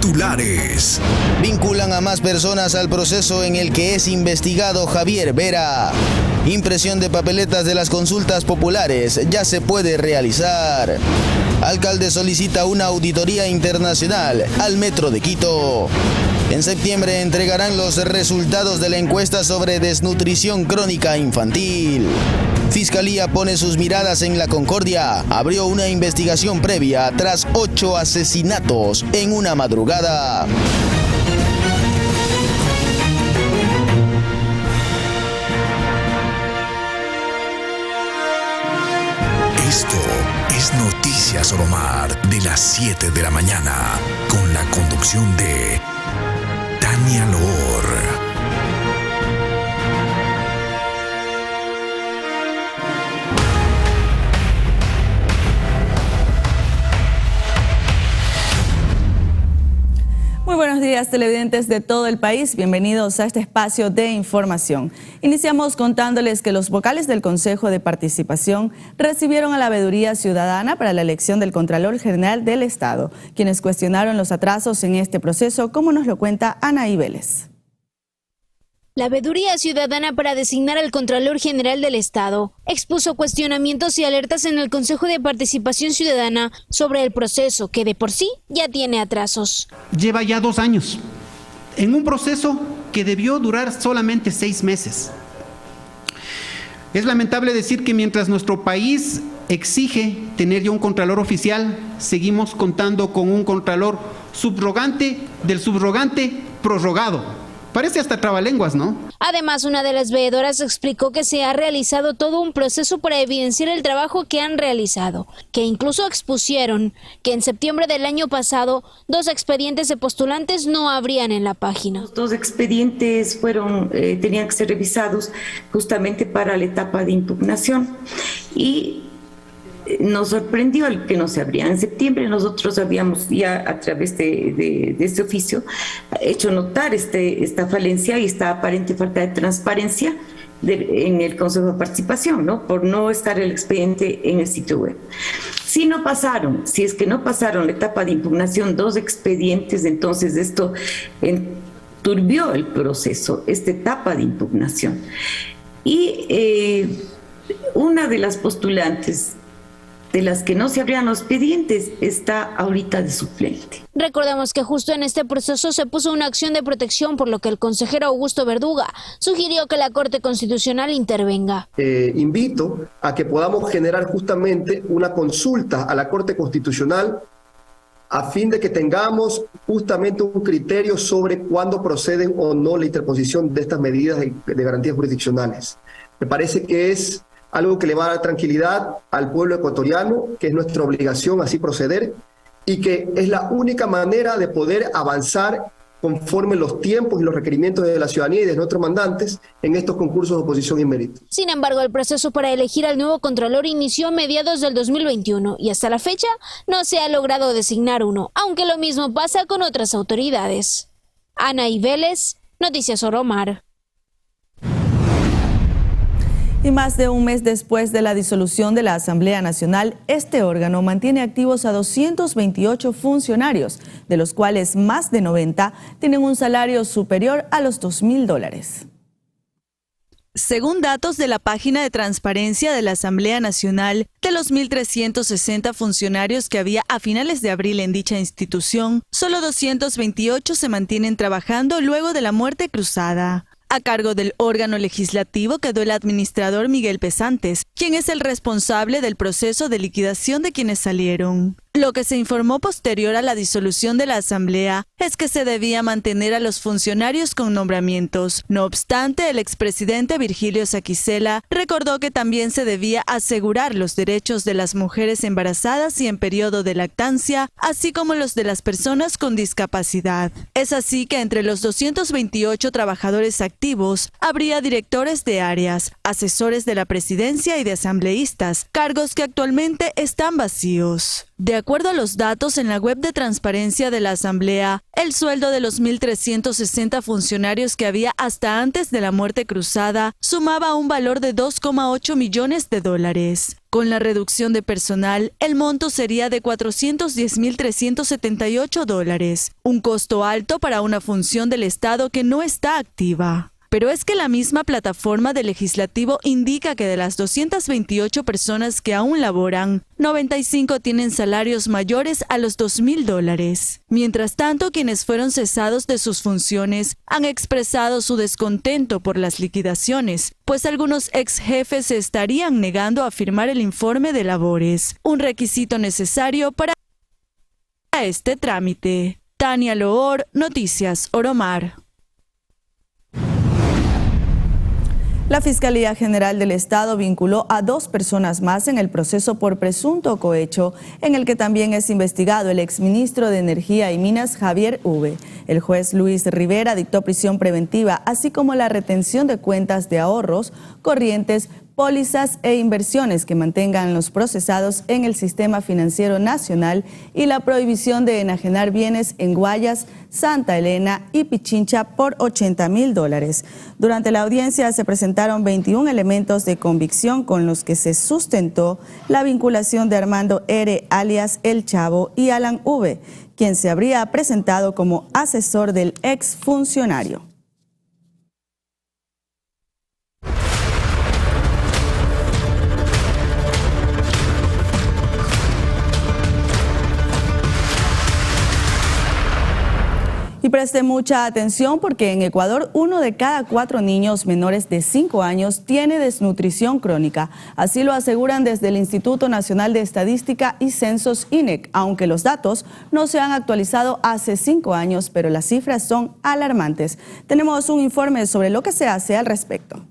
Titulares. Vinculan a más personas al proceso en el que es investigado Javier Vera. Impresión de papeletas de las consultas populares ya se puede realizar. Alcalde solicita una auditoría internacional al Metro de Quito. En septiembre entregarán los resultados de la encuesta sobre desnutrición crónica infantil. Fiscalía pone sus miradas en La Concordia. Abrió una investigación previa tras 8 asesinatos en una madrugada. Esto es Noticias Oromar de las 7 de la mañana, con la conducción de Tania Loor. Muy buenos días, televidentes de todo el país. Bienvenidos a este espacio de información. Iniciamos contándoles que los vocales del Consejo de Participación recibieron a la Veeduría Ciudadana para la elección del Contralor General del Estado, quienes cuestionaron los atrasos en este proceso, como nos lo cuenta Anaí Vélez. La Veeduría Ciudadana para designar al Contralor General del Estado expuso cuestionamientos y alertas en el Consejo de Participación Ciudadana sobre el proceso, que de por sí ya tiene atrasos. Lleva ya 2 años, en un proceso que debió durar solamente 6 meses. Es lamentable decir que mientras nuestro país exige tener ya un Contralor oficial, seguimos contando con un Contralor subrogante del subrogante prorrogado. Parece hasta trabalenguas, ¿no? Además, una de las veedoras explicó que se ha realizado todo un proceso para evidenciar el trabajo que han realizado, que incluso expusieron que en septiembre del año pasado 2 expedientes de postulantes no abrían en la página. Los 2 expedientes tenían que ser revisados justamente para la etapa de impugnación y nos sorprendió el que no se abría. En septiembre nosotros habíamos ya a través de este oficio hecho notar esta falencia y esta aparente falta de transparencia en el Consejo de Participación, ¿no? Por no estar el expediente en el sitio web. Si es que no pasaron la etapa de impugnación 2 expedientes, entonces esto enturbió el proceso, esta etapa de impugnación. Y una de las postulantes de las que no se abrían los expedientes está ahorita de suplente. Recordemos que justo en este proceso se puso una acción de protección, por lo que el consejero Augusto Verduga sugirió que la Corte Constitucional intervenga. Invito a que podamos generar justamente una consulta a la Corte Constitucional a fin de que tengamos justamente un criterio sobre cuándo proceden o no la interposición de estas medidas de garantías jurisdiccionales. Me parece que es algo que le va a dar tranquilidad al pueblo ecuatoriano, que es nuestra obligación así proceder, y que es la única manera de poder avanzar conforme los tiempos y los requerimientos de la ciudadanía y de nuestros mandantes en estos concursos de oposición y mérito. Sin embargo, el proceso para elegir al nuevo Contralor inició a mediados del 2021 y hasta la fecha no se ha logrado designar uno, aunque lo mismo pasa con otras autoridades. Anaí Vélez, Noticias Oromar. Y más de un mes después de la disolución de la Asamblea Nacional, este órgano mantiene activos a 228 funcionarios, de los cuales más de 90 tienen un salario superior a los $2.000. Según datos de la página de transparencia de la Asamblea Nacional, de los 1.360 funcionarios que había a finales de abril en dicha institución, solo 228 se mantienen trabajando luego de la muerte cruzada. A cargo del órgano legislativo quedó el administrador Miguel Pesantes, quien es el responsable del proceso de liquidación de quienes salieron. Lo que se informó posterior a la disolución de la Asamblea es que se debía mantener a los funcionarios con nombramientos. No obstante, el expresidente Virgilio Saquicela recordó que también se debía asegurar los derechos de las mujeres embarazadas y en periodo de lactancia, así como los de las personas con discapacidad. Es así que entre los 228 trabajadores activos habría directores de áreas, asesores de la presidencia y de asambleístas, cargos que actualmente están vacíos. De acuerdo a los datos en la web de transparencia de la Asamblea, el sueldo de los 1.360 funcionarios que había hasta antes de la muerte cruzada sumaba un valor de 2,8 millones de dólares. Con la reducción de personal, el monto sería de 410.378 dólares, un costo alto para una función del Estado que no está activa. Pero es que la misma plataforma del legislativo indica que de las 228 personas que aún laboran, 95 tienen salarios mayores a los 2.000 dólares. Mientras tanto, quienes fueron cesados de sus funciones han expresado su descontento por las liquidaciones, pues algunos ex jefes se estarían negando a firmar el informe de labores, un requisito necesario para este trámite. Tania Loor, Noticias Oromar. La Fiscalía General del Estado vinculó a 2 personas más en el proceso por presunto cohecho, en el que también es investigado el exministro de Energía y Minas, Javier Ube. El juez Luis Rivera dictó prisión preventiva, así como la retención de cuentas de ahorros, corrientes, pólizas e inversiones que mantengan los procesados en el sistema financiero nacional y la prohibición de enajenar bienes en Guayas, Santa Elena y Pichincha por $80.000. Durante la audiencia se presentaron 21 elementos de convicción con los que se sustentó la vinculación de Armando R. alias El Chavo y Alan V., quien se habría presentado como asesor del exfuncionario. Y preste mucha atención porque en Ecuador 1 de cada 4 niños menores de 5 años tiene desnutrición crónica. Así lo aseguran desde el Instituto Nacional de Estadística y Censos INEC, aunque los datos no se han actualizado hace 5 años, pero las cifras son alarmantes. Tenemos un informe sobre lo que se hace al respecto.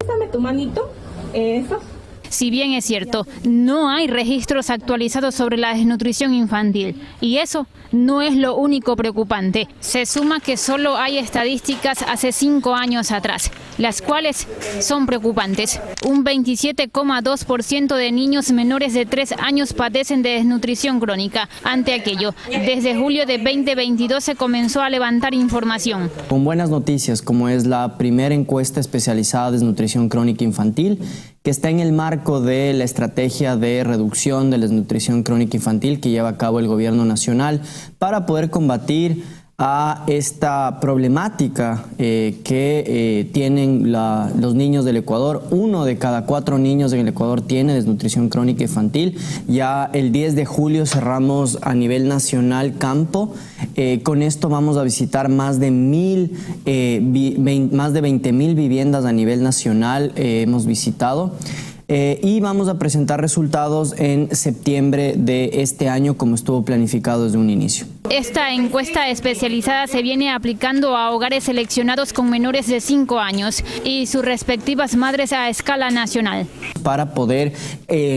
Dame tu manito, eso. Si bien es cierto, no hay registros actualizados sobre la desnutrición infantil, y eso no es lo único preocupante. Se suma que solo hay estadísticas hace 5 años atrás, las cuales son preocupantes. Un 27,2% de niños menores de 3 años padecen de desnutrición crónica. Ante aquello, desde julio de 2022 se comenzó a levantar información. Con buenas noticias, como es la primera encuesta especializada de desnutrición crónica infantil, que está en el marco de la estrategia de reducción de la desnutrición crónica infantil que lleva a cabo el Gobierno Nacional para poder combatir a esta problemática que tienen los niños del Ecuador. 1 de cada 4 niños en el Ecuador tiene desnutrición crónica infantil. Ya el 10 de julio cerramos a nivel nacional campo. Con esto vamos a visitar más de 20.000 viviendas a nivel nacional hemos visitado. Y vamos a presentar resultados en septiembre de este año, como estuvo planificado desde un inicio. Esta encuesta especializada se viene aplicando a hogares seleccionados con menores de 5 años y sus respectivas madres a escala nacional. Para poder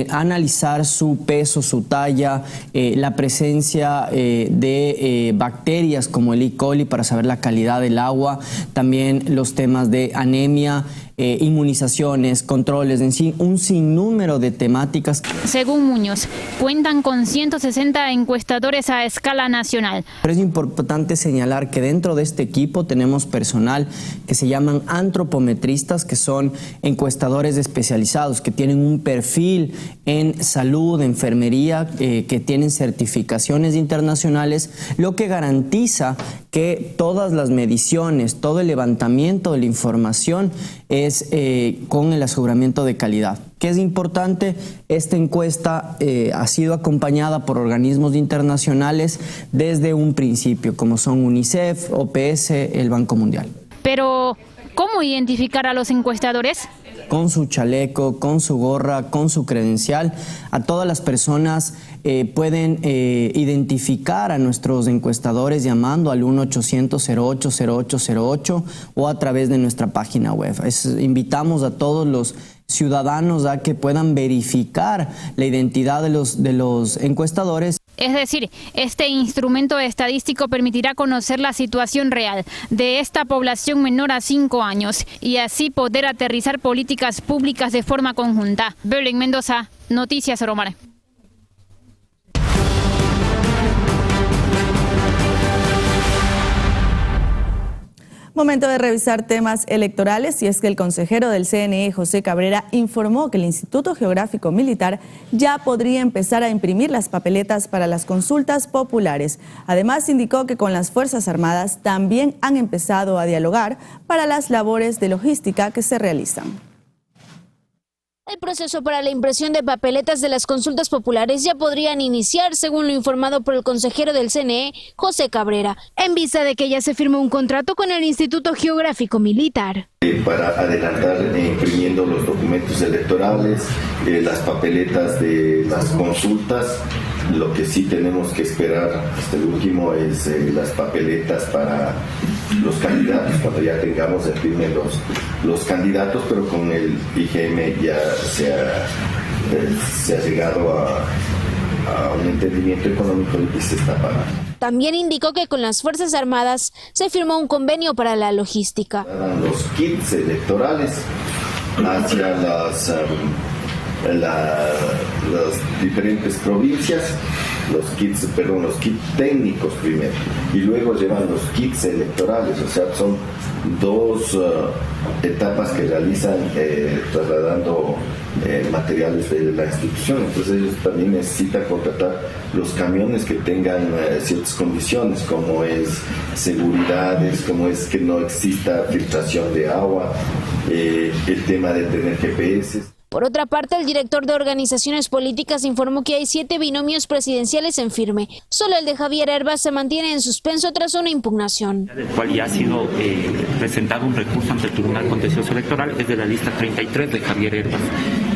analizar su peso, su talla, la presencia de bacterias como el E. coli para saber la calidad del agua, también los temas de anemia, inmunizaciones, controles, en sí, un sinnúmero de temáticas. Según Muñoz, cuentan con 160 encuestadores a escala nacional. Pero es importante señalar que dentro de este equipo tenemos personal que se llaman antropometristas, que son encuestadores especializados, que tienen un perfil en salud, enfermería, que tienen certificaciones internacionales, lo que garantiza que todas las mediciones, todo el levantamiento de la información es con el aseguramiento de calidad. ¿Qué es importante? Esta encuesta ha sido acompañada por organismos internacionales desde un principio, como son UNICEF, OPS, el Banco Mundial. Pero, ¿cómo identificar a los encuestadores? Con su chaleco, con su gorra, con su credencial. A todas las personas pueden identificar a nuestros encuestadores llamando al 1-800-08-0808 o a través de nuestra página web. Invitamos a todos los ciudadanos a que puedan verificar la identidad de los encuestadores. Es decir, este instrumento estadístico permitirá conocer la situación real de esta población menor a 5 años y así poder aterrizar políticas públicas de forma conjunta. Belén Mendoza, Noticias Oromar. Momento de revisar temas electorales, y es que el consejero del CNE, José Cabrera, informó que el Instituto Geográfico Militar ya podría empezar a imprimir las papeletas para las consultas populares. Además, indicó que con las Fuerzas Armadas también han empezado a dialogar para las labores de logística que se realizan. El proceso para la impresión de papeletas de las consultas populares ya podrían iniciar, según lo informado por el consejero del CNE, José Cabrera, en vista de que ya se firmó un contrato con el Instituto Geográfico Militar. Para adelantar imprimiendo los documentos electorales, las papeletas de las consultas. Lo que sí tenemos que esperar hasta el último es las papeletas para los candidatos, cuando ya tengamos se firmen los candidatos, pero con el IGM ya se ha llegado a un entendimiento económico y se está pagando. También indicó que con las Fuerzas Armadas se firmó un convenio para la logística. Los kits electorales hacia las diferentes provincias, los kits técnicos primero, y luego llevan los kits electorales, o sea, son dos etapas que realizan trasladando materiales de la institución. Entonces ellos también necesitan contratar los camiones que tengan ciertas condiciones, como es seguridades, como es que no exista filtración de agua, el tema de tener GPS. Por otra parte, el director de organizaciones políticas informó que hay 7 binomios presidenciales en firme. Solo el de Javier Herbas se mantiene en suspenso tras una impugnación. Del cual ya ha sido presentado un recurso ante el Tribunal Contencioso Electoral, es de la lista 33 de Javier Herbas.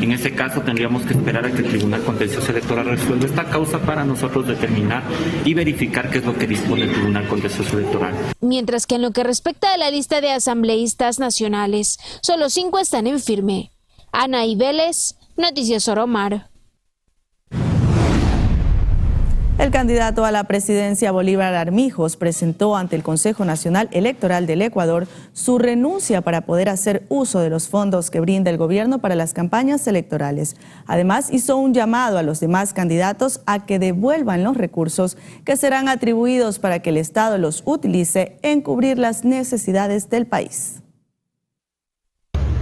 En este caso tendríamos que esperar a que el Tribunal Contencioso Electoral resuelva esta causa para nosotros determinar y verificar qué es lo que dispone el Tribunal Contencioso Electoral. Mientras que en lo que respecta a la lista de asambleístas nacionales, solo 5 están en firme. Ana Vélez, Noticias Soromar. El candidato a la presidencia Bolívar Armijos presentó ante el Consejo Nacional Electoral del Ecuador su renuncia para poder hacer uso de los fondos que brinda el gobierno para las campañas electorales. Además, hizo un llamado a los demás candidatos a que devuelvan los recursos que serán atribuidos para que el Estado los utilice en cubrir las necesidades del país.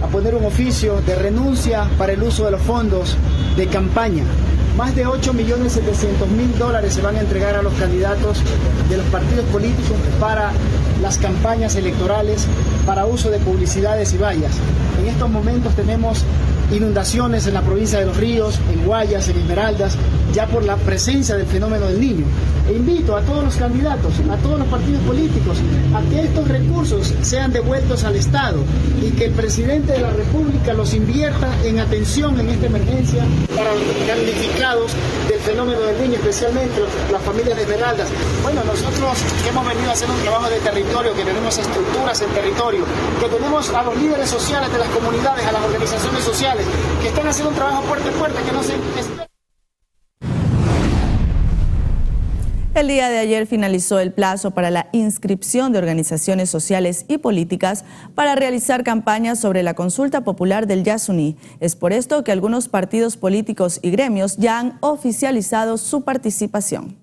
A poner un oficio de renuncia para el uso de los fondos de campaña. Más de $8.700.000 se van a entregar a los candidatos de los partidos políticos para las campañas electorales, para uso de publicidades y vallas. En estos momentos tenemos inundaciones en la provincia de Los Ríos, en Guayas, en Esmeraldas, ya por la presencia del fenómeno del Niño. E invito a todos los candidatos, a todos los partidos políticos, a que estos recursos sean devueltos al Estado y que el presidente de la República los invierta en atención en esta emergencia para los damnificados del fenómeno del Niño, especialmente las familias de Esmeraldas. Bueno, nosotros hemos venido a hacer un trabajo de territorio, que tenemos estructuras en territorio, que tenemos a los líderes sociales de las comunidades, a las organizaciones sociales, que están haciendo un trabajo puerta a puerta, que no se... El día de ayer finalizó el plazo para la inscripción de organizaciones sociales y políticas para realizar campañas sobre la consulta popular del Yasuní. Es por esto que algunos partidos políticos y gremios ya han oficializado su participación.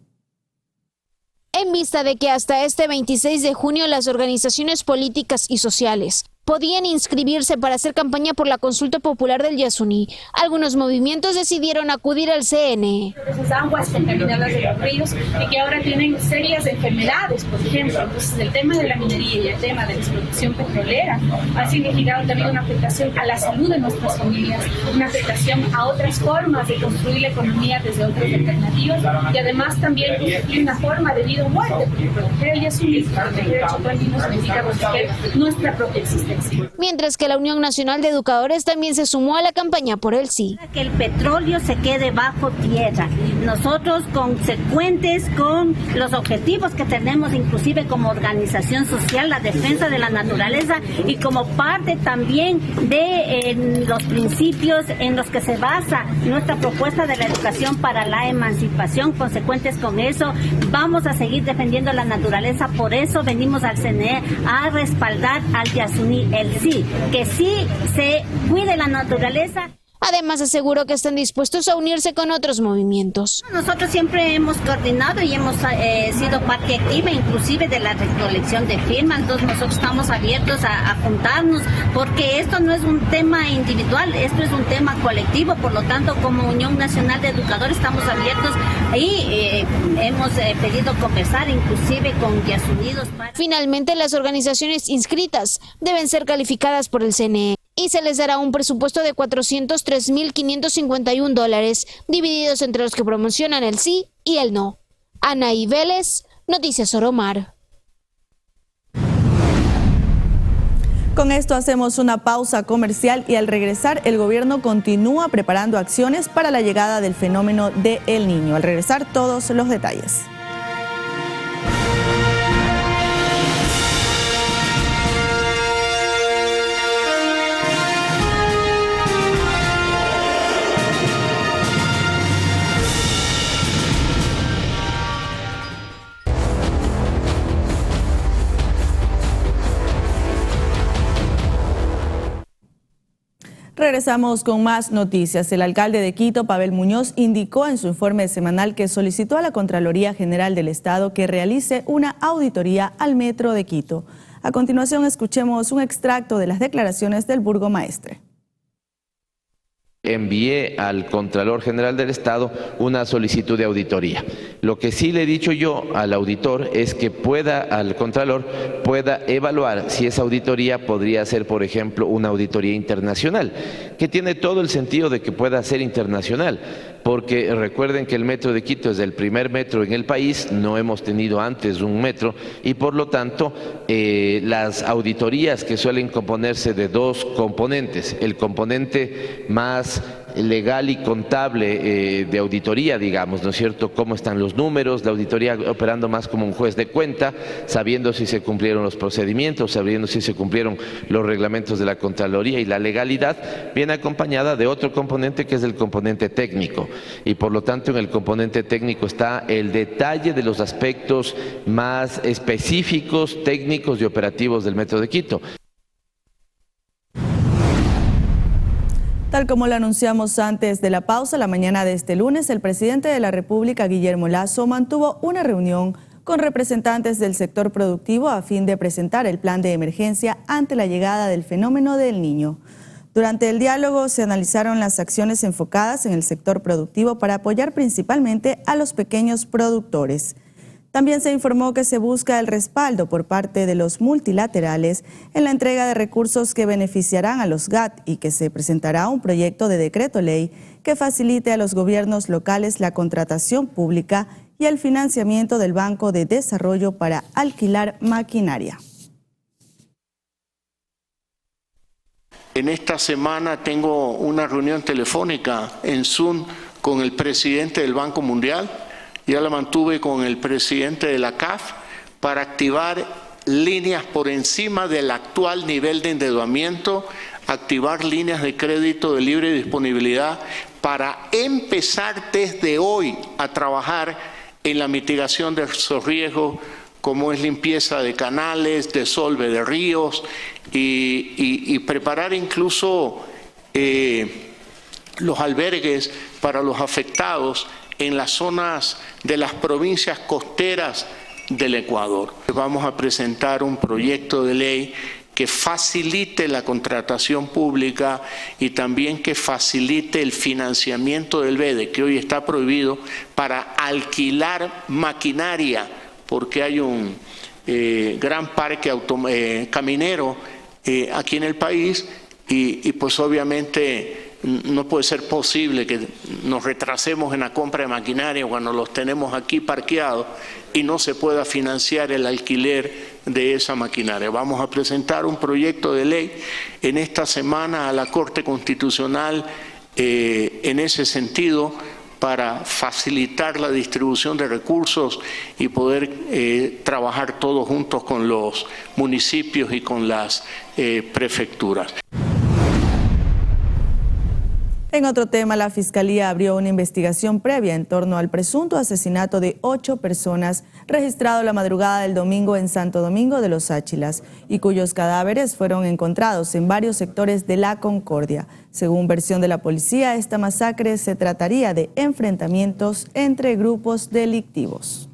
En vista de que hasta este 26 de junio las organizaciones políticas y sociales podían inscribirse para hacer campaña por la consulta popular del Yasuní, algunos movimientos decidieron acudir al CNE. Esas aguas contaminadas de los ríos y que ahora tienen serias enfermedades, por ejemplo. Entonces, el tema de la minería y el tema de la explotación petrolera ha significado también una afectación a la salud de nuestras familias, una afectación a otras formas de construir la economía desde otras alternativas y además también construir una forma de vida o muerte, porque proteger el Yasuní, proteger el Chocó Andino significa proteger nuestra propia existencia. Mientras que la Unión Nacional de Educadores también se sumó a la campaña por el sí. Que el petróleo se quede bajo tierra. Nosotros consecuentes con los objetivos que tenemos, inclusive como organización social, la defensa de la naturaleza y como parte también de los principios en los que se basa nuestra propuesta de la educación para la emancipación, consecuentes con eso, vamos a seguir defendiendo la naturaleza. Por eso venimos al CNE a respaldar al Yasuní. El sí, que sí se cuide la naturaleza. Además, aseguró que están dispuestos a unirse con otros movimientos. Nosotros siempre hemos coordinado y hemos sido parte activa, inclusive de la recolección de firmas. Entonces nosotros estamos abiertos a juntarnos, porque esto no es un tema individual, esto es un tema colectivo. Por lo tanto, como Unión Nacional de Educadores estamos abiertos y hemos pedido conversar inclusive con Guías Unidos. Finalmente, las organizaciones inscritas deben ser calificadas por el CNE y se les dará un presupuesto de $403,551, divididos entre los que promocionan el sí y el no. Anaí Vélez, Noticias Soromar. Con esto hacemos una pausa comercial y al regresar el gobierno continúa preparando acciones para la llegada del fenómeno de El Niño. Al regresar todos los detalles. Regresamos con más noticias. El alcalde de Quito, Pavel Muñoz, indicó en su informe semanal que solicitó a la Contraloría General del Estado que realice una auditoría al Metro de Quito. A continuación, escuchemos un extracto de las declaraciones del burgomaestre. Envié al Contralor General del Estado una solicitud de auditoría. Lo que sí le he dicho yo al auditor es que al Contralor pueda evaluar si esa auditoría podría ser, por ejemplo, una auditoría internacional, que tiene todo el sentido de que pueda ser internacional, porque recuerden que el Metro de Quito es el primer metro en el país, no hemos tenido antes un metro y por lo tanto las auditorías que suelen componerse de dos componentes, el componente más legal y contable de auditoría, digamos, ¿no es cierto?, cómo están los números, la auditoría operando más como un juez de cuenta, sabiendo si se cumplieron los procedimientos, sabiendo si se cumplieron los reglamentos de la Contraloría y la legalidad, viene acompañada de otro componente que es el componente técnico y por lo tanto en el componente técnico está el detalle de los aspectos más específicos, técnicos y operativos del Metro de Quito. Tal como lo anunciamos antes de la pausa, la mañana de este lunes, el presidente de la República, Guillermo Lasso, mantuvo una reunión con representantes del sector productivo a fin de presentar el plan de emergencia ante la llegada del fenómeno del Niño. Durante el diálogo se analizaron las acciones enfocadas en el sector productivo para apoyar principalmente a los pequeños productores. También se informó que se busca el respaldo por parte de los multilaterales en la entrega de recursos que beneficiarán a los GAT y que se presentará un proyecto de decreto ley que facilite a los gobiernos locales la contratación pública y el financiamiento del Banco de Desarrollo para alquilar maquinaria. En esta semana tengo una reunión telefónica en Zoom con el presidente del Banco Mundial. Ya la mantuve con el presidente de la CAF para activar líneas por encima del actual nivel de endeudamiento, activar líneas de crédito de libre disponibilidad para empezar desde hoy a trabajar en la mitigación de esos riesgos, como es limpieza de canales, desolve de ríos y preparar incluso los albergues para los afectados en las zonas de las provincias costeras del Ecuador. Vamos a presentar un proyecto de ley que facilite la contratación pública y también que facilite el financiamiento del BEDE, que hoy está prohibido, para alquilar maquinaria, porque hay un gran parque caminero aquí en el país y pues obviamente no puede ser posible que nos retrasemos en la compra de maquinaria cuando los tenemos aquí parqueados y no se pueda financiar el alquiler de esa maquinaria. Vamos a presentar un proyecto de ley en esta semana a la Corte Constitucional en ese sentido para facilitar la distribución de recursos y poder trabajar todos juntos con los municipios y con las prefecturas. En otro tema, la Fiscalía abrió una investigación previa en torno al presunto asesinato de 8 personas registrado la madrugada del domingo en Santo Domingo de los Áchilas y cuyos cadáveres fueron encontrados en varios sectores de La Concordia. Según versión de la policía, esta masacre se trataría de enfrentamientos entre grupos delictivos.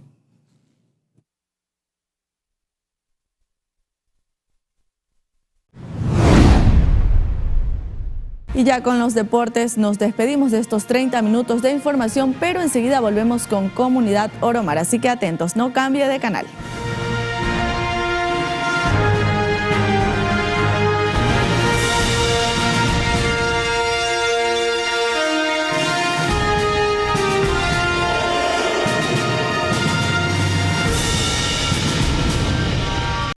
Y ya con los deportes nos despedimos de estos 30 minutos de información, pero enseguida volvemos con Comunidad Oromar, así que atentos, no cambie de canal.